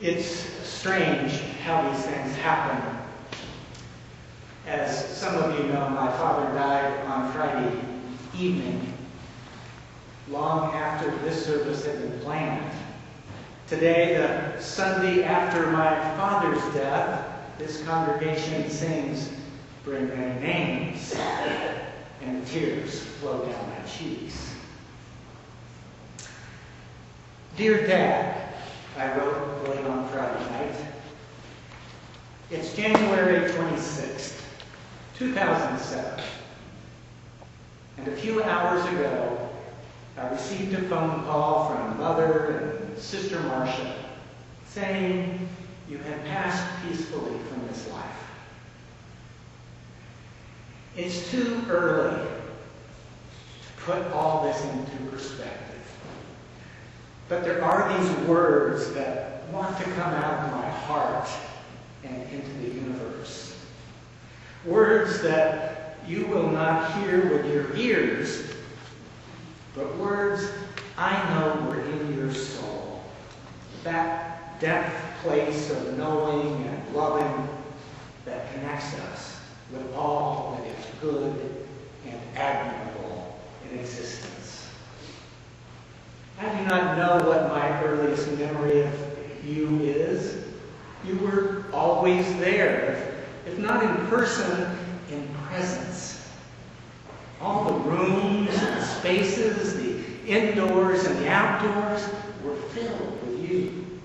It's strange how these things happen. As some of you know, my father died on Friday evening, long after this service had been planned. Today, the Sunday after my father's death, this congregation sings "Bring Many Names," and tears flow down my cheeks. Dear Dad, I wrote late on Friday night. It's January 26th, 2007. And a few hours ago, I received a phone call from Mother and Sister Marcia saying you had passed peacefully from this life. It's too early to put all this into perspective. But there are these words that want to come out of my heart and into the universe. Words that you will not hear with your ears, but words I know were in your soul. That depth place of knowing and loving that connects us with all that is good and admirable in existence. I do not know what my earliest memory of you is. You were always there, if not in person, in presence. All the rooms and spaces, the indoors and the outdoors, were filled with you.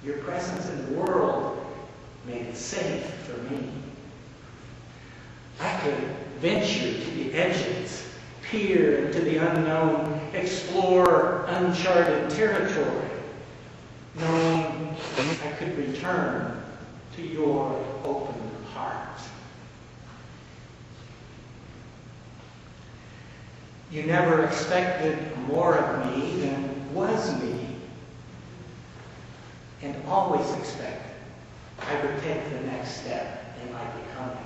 Your presence in the world made it safe for me. I could venture to the edges, peer into the unknown, explore uncharted territory, knowing I could return to your open heart. You never expected more of me than was me, and always expected I would take the next step in my becoming.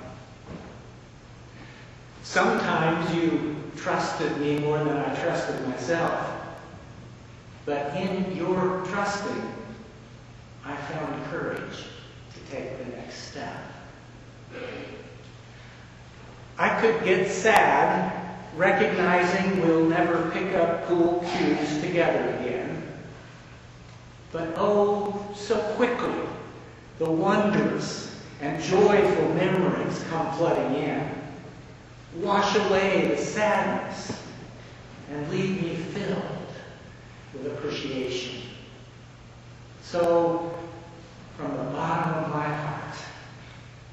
Sometimes you trusted me more than I trusted myself. But in your trusting, I found courage to take the next step. I could get sad, recognizing we'll never pick up cool cues together again. But oh, so quickly, the wondrous and joyful memories come flooding in. Wash away the sadness and leave me filled with appreciation. So, from the bottom of my heart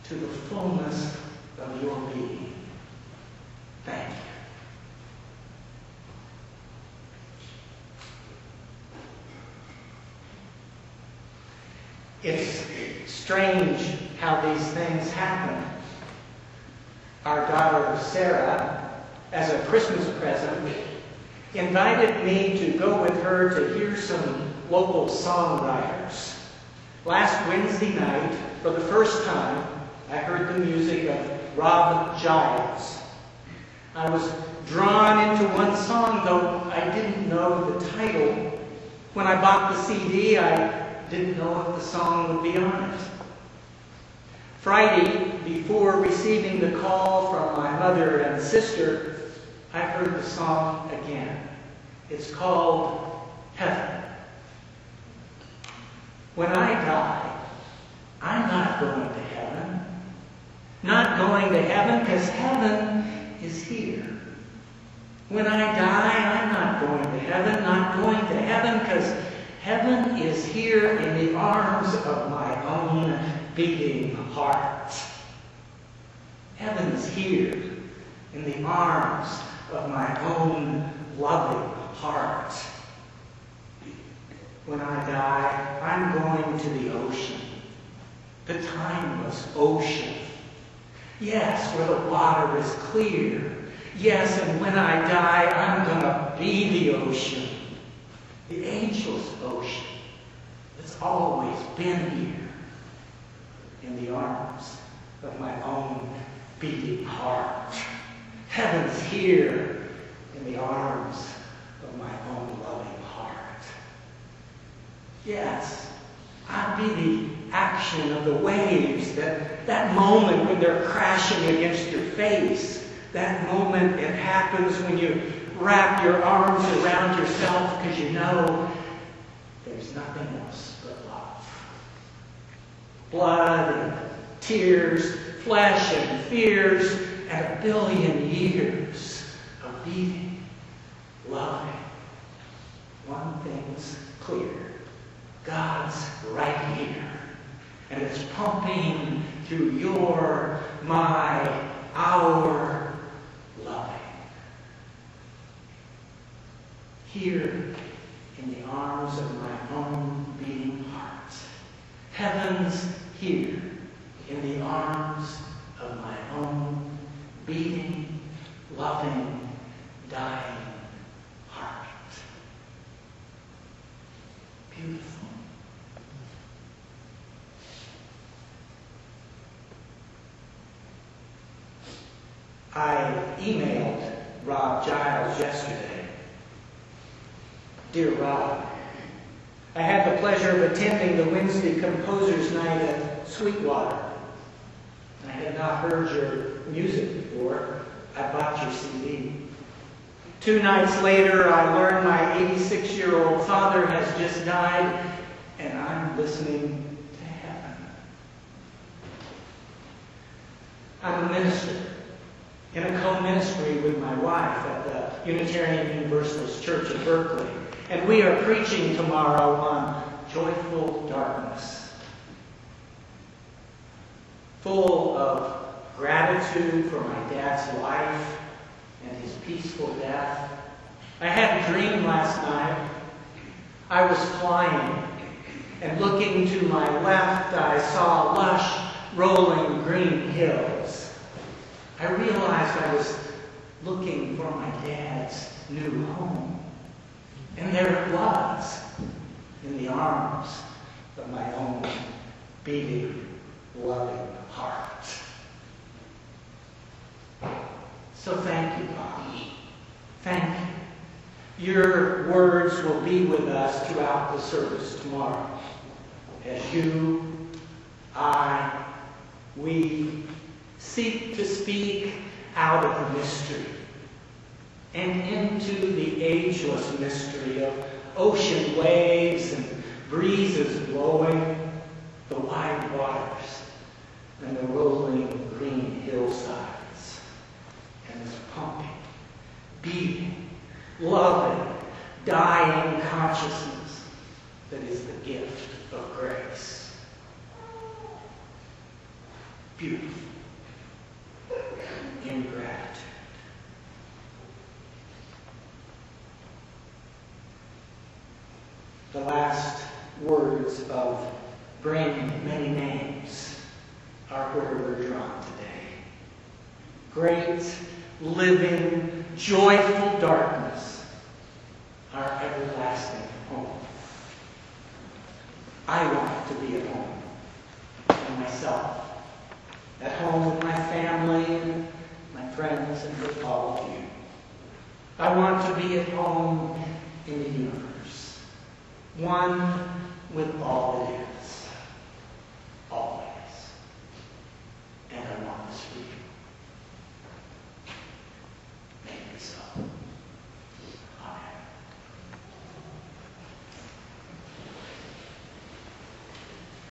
to the fullness of your being, thank you. It's strange how these things happen. Our daughter, Sarah, as a Christmas present, invited me to go with her to hear some local songwriters. Last Wednesday night, for the first time, I heard the music of Rob Giles. I was drawn into one song, though I didn't know the title. When I bought the CD, I didn't know if the song would be on it. Friday, before receiving the call from my mother and sister, I heard the song again. It's called Heaven. When I die, I'm not going to heaven. Not going to heaven because heaven is here. When I die, I'm not going to heaven. Not going to heaven because heaven is here in the arms of my own beating heart. Heaven is here in the arms of my own loving heart. When I die, I'm going to the ocean, the timeless ocean. Yes, where the water is clear. Yes, and when I die, I'm going to be the ocean, the angels' ocean that's always been here in the arms of my own beating heart. Heaven's here in the arms of my own loving heart. Yes, be the action of the waves, that moment when they're crashing against your face, that moment it happens when you wrap your arms around yourself because you know there's nothing else but love. Blood and tears, flesh and fears, and a billion years of beating, loving. One thing's clear. God's right here. And it's pumping through your, my, our loving. Here in the arms of my own beating heart. Heaven's here in the arms of my own beating, loving, dying heart. Beautiful. I emailed Rob Giles yesterday. Dear Rob, I had the pleasure of attending the Wednesday Composers Night at Sweetwater. I had not heard your music before. I bought your CD. 2 nights later, I learned my 86-year-old father has just died, and I'm listening to heaven. I'm a minister in a co-ministry with my wife at the Unitarian Universalist Church of Berkeley, and we are preaching tomorrow on joyful darkness. Full of gratitude for my dad's life and his peaceful death. I had a dream last night. I was flying, and looking to my left, I saw lush, rolling green hills. I realized I was looking for my dad's new home. And there it was, in the arms of my own beating, loving heart. So thank you, Bob. Thank you. Your words will be with us throughout the service tomorrow. As you, I, we seek to speak out of the mystery and into the ageless mystery of ocean waves and breezes blowing, the wide waters, and the rolling green hillsides, and this pumping, beating, loving, dying consciousness that is the gift of grace. Beautiful. In gratitude. The last words of Bring Many Names are where we're drawn today. Great, living, joyful darkness, our everlasting home. I want to be at home for myself, at home with my family and my friends and with all of you. I want to be at home in the universe, one with all it is, always. And I want this for you. Make it so.